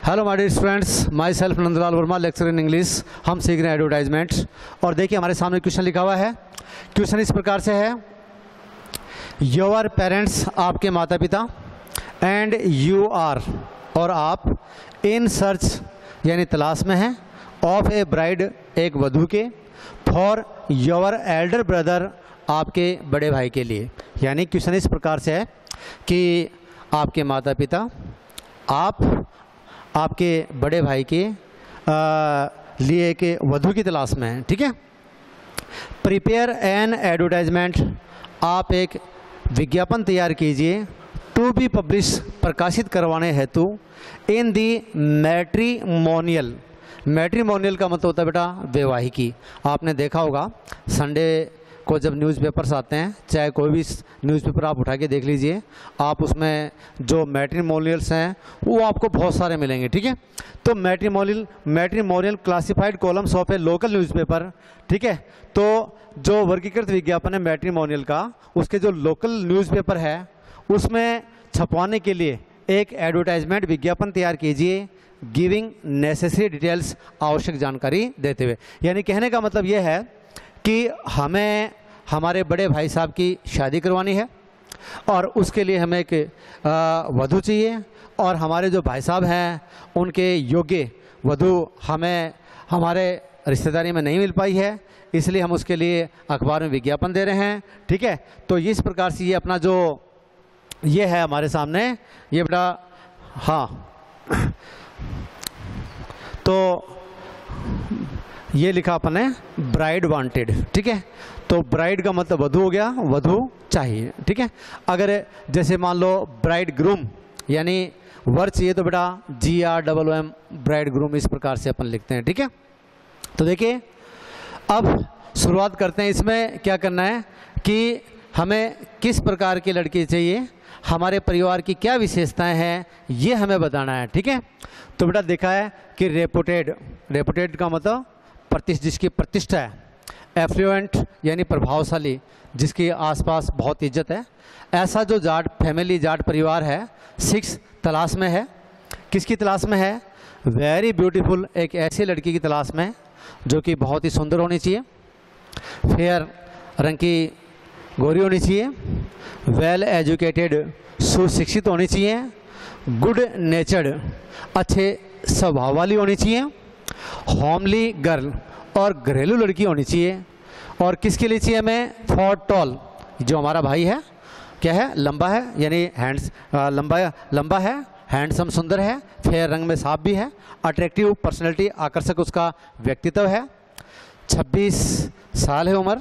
Hello my dear students, myself Nandlal Verma, lecture in English. हम सीख रहे हैं एडवर्टाइजमेंट। और देखिए हमारे सामने क्वेश्चन लिखा हुआ है। क्वेश्चन इस प्रकार से है, योर पेरेंट्स आपके माता पिता एंड यू आर और आप इन सर्च यानी तलाश में हैं ऑफ ए ब्राइड एक वधू के फॉर योर एल्डर ब्रदर आपके बड़े भाई के लिए। यानी क्वेश्चन इस प्रकार से है कि आपके माता पिता आपके बड़े भाई के लिए एक वधू की तलाश में हैं। ठीक है। प्रिपेयर एन एडवर्टाइजमेंट, आप एक विज्ञापन तैयार कीजिए टू बी पब्लिश, प्रकाशित करवाने हेतु इन दी मैट्रिमोनियल। मैट्रिमोनियल का मतलब होता है बेटा वैवाहिकी। आपने देखा होगा संडे को जब न्यूज़पेपर्स आते हैं, चाहे कोई भी न्यूज़पेपर आप उठा के देख लीजिए, आप उसमें जो मैट्रिमोनियल्स हैं वो आपको बहुत सारे मिलेंगे। ठीक है। तो matrimonial classified columns of A local newspaper. ठीक है। तो जो वर्गीकृत विज्ञापन है मैट्रिमोनियल का, उसके जो लोकल न्यूज़पेपर है उसमें छपवाने के लिए एक एडवर्टाइजमेंट विज्ञापन तैयार कीजिए, गिविंग नेसेसरी डिटेल्स, आवश्यक जानकारी देते हुए। यानी कहने का मतलब यह है कि हमें हमारे बड़े भाई साहब की शादी करवानी है और उसके लिए हमें एक वधू चाहिए, और हमारे जो भाई साहब हैं उनके योग्य वधू हमें हमारे रिश्तेदारी में नहीं मिल पाई है, इसलिए हम उसके लिए अखबार में विज्ञापन दे रहे हैं। ठीक है। तो इस प्रकार से ये अपना जो ये है हमारे सामने, ये बेटा हाँ, तो ये लिखा अपने ब्राइड वांटेड। ठीक है। तो ब्राइड का मतलब वधू हो गया, वधू चाहिए। ठीक है। अगर जैसे मान लो ब्राइड ग्रूम यानी वर चाहिए तो बेटा GROOM ब्राइड ग्रूम, इस प्रकार से अपन लिखते हैं। ठीक है। तो देखिए अब शुरुआत करते हैं। इसमें क्या करना है कि हमें किस प्रकार की लड़की चाहिए, हमारे परिवार की क्या विशेषताएं हैं, ये हमें बताना है। ठीक है। तो बेटा देखा है कि रेपुटेड का मतलब जिसकी प्रतिष्ठा है, एफ्लुएंट यानी प्रभावशाली, जिसके आसपास बहुत इज्जत है, ऐसा जो जाट फैमिली जाट परिवार है। 6 तलाश में है। किसकी तलाश में है? वेरी ब्यूटीफुल, एक ऐसी लड़की की तलाश में जो कि बहुत ही सुंदर होनी चाहिए, फेयर रंग की गोरी होनी चाहिए, वेल एजुकेटेड सुशिक्षित होनी चाहिए, गुड नेचर्ड अच्छे स्वभाव वाली होनी चाहिए, होमली गर्ल और घरेलू लड़की होनी चाहिए। और किसके लिए चाहिए हमें? फॉर टॉल, जो हमारा भाई है क्या है? लंबा है, यानी लंबा है, हैंडसम सुंदर है, फेयर रंग में साफ भी है, अट्रैक्टिव पर्सनैलिटी आकर्षक उसका व्यक्तित्व है, 26 साल है उम्र,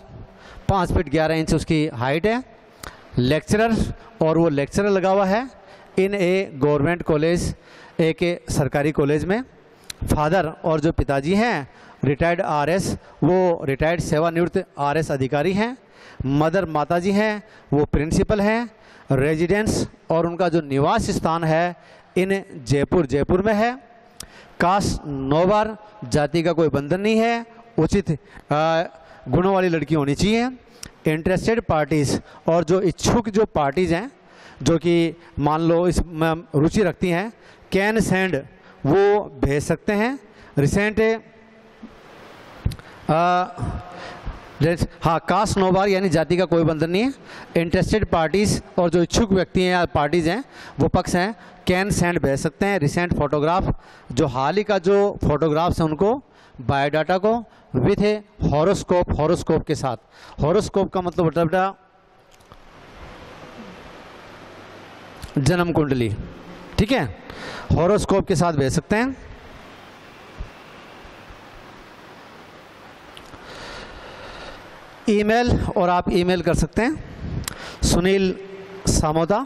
5 फीट 11 इंच उसकी हाइट है, लेक्चरर और वो लेक्चरर लगा हुआ है इन ए गवर्नमेंट कॉलेज, एक सरकारी कॉलेज में, फादर और जो पिताजी हैं रिटायर्ड RS, वो रिटायर्ड सेवानिवृत्त RS अधिकारी हैं, मदर माताजी हैं वो प्रिंसिपल हैं, रेजिडेंस और उनका जो निवास स्थान है इन जयपुर में है, कास्ट नोबार, जाति का कोई बंधन नहीं है, उचित गुणों वाली लड़की होनी चाहिए, इंटरेस्टेड पार्टीज़ और जो इच्छुक जो पार्टीज़ हैं जो कि मान लो इसमें रुचि रखती हैं, कैन सेंड वो भेज सकते हैं, रिसेंट हाँ कास्ट नोबार यानी जाति का कोई बंधन नहीं है, इंटरेस्टेड पार्टीज़ और जो इच्छुक व्यक्ति हैं या पार्टीज़ हैं वो पक्ष हैं, कैन सेंड भेज सकते हैं, रिसेंट फोटोग्राफ जो हाल ही का जो फोटोग्राफ्स हैं उनको, बायोडाटा को विथ ए हॉरोस्कोप के साथ। हॉरोस्कोप का मतलब बेटा जन्म कुंडली। ठीक है। हॉरोस्कोप के साथ भेज सकते हैं। ईमेल, और आप ईमेल कर सकते हैं सुनील सामोता।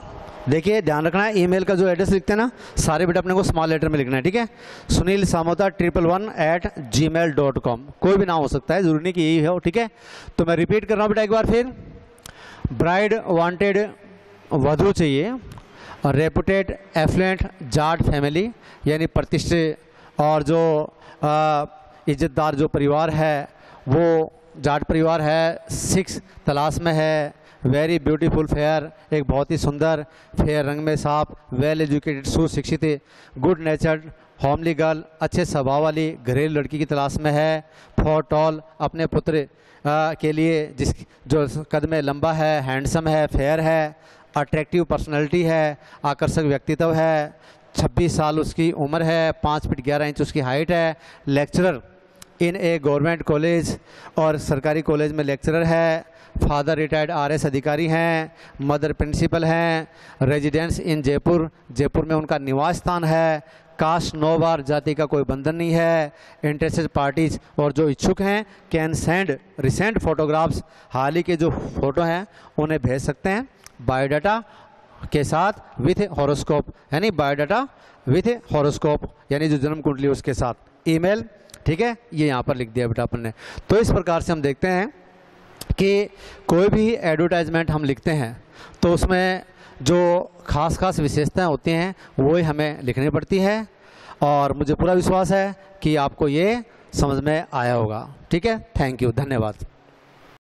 देखिए ध्यान रखना है, ईमेल का जो एड्रेस लिखते हैं ना सारे बेटा अपने को स्मॉल लेटर में लिखना है। ठीक है। सुनील सामोता 111@gmail.com, कोई भी नाम हो सकता है, जरूरी नहीं कि यही हो। ठीक है। तो मैं रिपीट कर रहा हूँ बेटा एक बार फिर, ब्राइड वांटेड वधू चाहिए, और रेपुटेड एफ्लुएंट जाट फैमिली यानी प्रतिष्ठित और जो इज्जतदार जो परिवार है वो जाट परिवार है, 6 तलाश में है, वेरी ब्यूटीफुल फेयर, एक बहुत ही सुंदर फेयर रंग में साफ, वेल एजुकेटेड सुशिक्षित, गुड नेचर्ड होमली गर्ल, अच्छे स्वभाव वाली घरेलू लड़की की तलाश में है। फॉर टॉल, अपने पुत्र के लिए जो कद में लंबा है, हैंडसम है, फेयर है, अट्रैक्टिव पर्सनैलिटी है, आकर्षक व्यक्तित्व है, 26 साल उसकी उम्र है, 5 फीट 11 इंच उसकी हाइट है, lecturer in A government college और सरकारी कॉलेज में लेक्चरर है, फादर रिटायर्ड RS अधिकारी हैं, मदर प्रिंसिपल हैं, रेजिडेंस इन जयपुर, जयपुर में उनका निवास स्थान है, कास्ट नो बार, जाति का कोई बंधन नहीं है, इंटरेस्टेड पार्टीज और जो इच्छुक हैं कैन सेंड रिसेंट फोटोग्राफ्स, हाल ही के जो फोटो हैं उन्हें भेज सकते हैं बायोडाटा के साथ विथ हॉरोस्कोप, यानी बायोडाटा विथ हॉरोस्कोप यानी जो जन्म कुंडली उसके साथ, ईमेल, ठीक है, ये यहाँ पर लिख दिया बेटा अपन ने। तो इस प्रकार से हम देखते हैं कि कोई भी एडवर्टाइजमेंट हम लिखते हैं तो उसमें जो खास विशेषताएं होती हैं वो ही हमें लिखनी पड़ती है, और मुझे पूरा विश्वास है कि आपको ये समझ में आया होगा। ठीक है, थैंक यू, धन्यवाद।